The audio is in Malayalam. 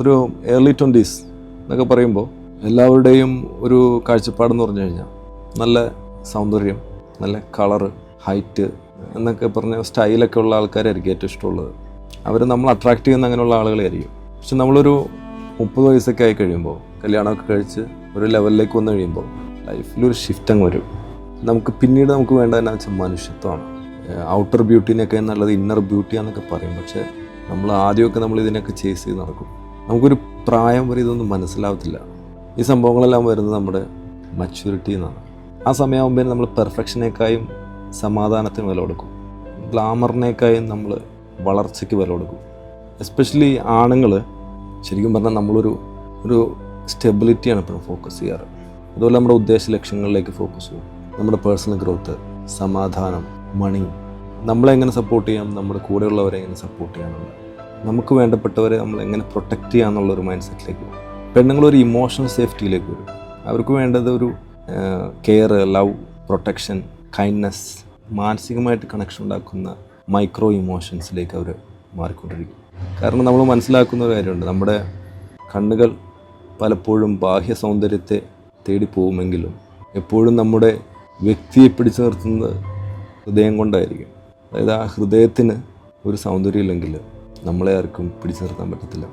ഒരു ഏർലി 20s എന്നൊക്കെ പറയുമ്പോൾ എല്ലാവരുടെയും ഒരു കാഴ്ചപ്പാടെന്ന് പറഞ്ഞു കഴിഞ്ഞാൽ നല്ല സൗന്ദര്യം, നല്ല കളറ്, ഹൈറ്റ് എന്നൊക്കെ പറഞ്ഞ സ്റ്റൈലൊക്കെ ഉള്ള ആൾക്കാരായിരിക്കും ഏറ്റവും ഇഷ്ടമുള്ളത്. അവർ നമ്മൾ അട്രാക്റ്റ് ചെയ്യുന്ന അങ്ങനെയുള്ള ആളുകളായിരിക്കും. പക്ഷെ നമ്മളൊരു 30 വയസ്സൊക്കെ ആയി കഴിയുമ്പോൾ, കല്യാണമൊക്കെ കഴിച്ച് ഒരു ലെവലിലേക്ക് വന്നു കഴിയുമ്പോൾ ലൈഫിലൊരു ഷിഫ്റ്റ് അങ്ങ് വരും. പിന്നീട് നമുക്ക് വേണ്ടതെന്നു വെച്ചാൽ മനുഷ്യത്വമാണ്. ഔട്ടർ ബ്യൂട്ടീനെയൊക്കെ നല്ലത് ഇന്നർ ബ്യൂട്ടിയാന്നൊക്കെ പറയും. പക്ഷേ നമ്മൾ ആദ്യമൊക്കെ നമ്മൾ ഇതിനൊക്കെ ചേസ് ചെയ്ത് നടക്കും. നമുക്കൊരു പ്രായം വരെ ഇതൊന്നും മനസ്സിലാവത്തില്ല. ഈ സംഭവങ്ങളെല്ലാം വരുന്നത് നമ്മുടെ മച്യൂരിറ്റി എന്നാണ്. ആ സമയമാകുമ്പോൾ നമ്മൾ പെർഫെക്ഷനേക്കായും സമാധാനത്തിന് വില കൊടുക്കും, ഗ്ലാമറിനേക്കായും നമ്മൾ വളർച്ചയ്ക്ക് വില കൊടുക്കും. എസ്പെഷ്യലി ആണുങ്ങൾ ശരിക്കും പറഞ്ഞാൽ നമ്മളൊരു സ്റ്റെബിലിറ്റിയാണ് എപ്പോഴും ഫോക്കസ് ചെയ്യാറ്. അതുപോലെ നമ്മുടെ ഉദ്ദേശ ലക്ഷ്യങ്ങളിലേക്ക് ഫോക്കസ് ചെയ്യും. നമ്മുടെ പേഴ്സണൽ ഗ്രോത്ത്, സമാധാനം, മണി, നമ്മളെങ്ങനെ സപ്പോർട്ട് ചെയ്യാം, നമ്മുടെ കൂടെയുള്ളവരെ എങ്ങനെ സപ്പോർട്ട് ചെയ്യാനുള്ള, നമുക്ക് വേണ്ടപ്പെട്ടവരെ നമ്മൾ എങ്ങനെ പ്രൊട്ടക്റ്റ് ചെയ്യാമെന്നുള്ളൊരു മൈൻഡ് സെറ്റിലേക്ക് പോകും. പെണ്ണുങ്ങളൊരു ഇമോഷണൽ സേഫ്റ്റിയിലേക്ക് വരും. അവർക്ക് വേണ്ടത് ഒരു കെയർ, ലവ്, പ്രൊട്ടക്ഷൻ, കൈൻഡ്നെസ്, മാനസികമായിട്ട് കണക്ഷൻ ഉണ്ടാക്കുന്ന മൈക്രോ ഇമോഷൻസിലേക്ക് അവർ മാറിക്കൊണ്ടിരിക്കും. കാരണം നമ്മൾ മനസ്സിലാക്കുന്ന ഒരു കാര്യമുണ്ട്, നമ്മുടെ കണ്ണുകൾ പലപ്പോഴും ബാഹ്യ സൗന്ദര്യത്തെ തേടി പോകുമെങ്കിലും എപ്പോഴും നമ്മുടെ വ്യക്തിയെ പിടിച്ചു നിർത്തുന്നത് ഹൃദയം കൊണ്ടായിരിക്കും. അതായത് ആ ഹൃദയത്തിന് ഒരു സൗന്ദര്യം ഇല്ലെങ്കിൽ നമ്മളെ ആർക്കും പിടിച്ചു നിർത്താൻ പറ്റത്തില്ല.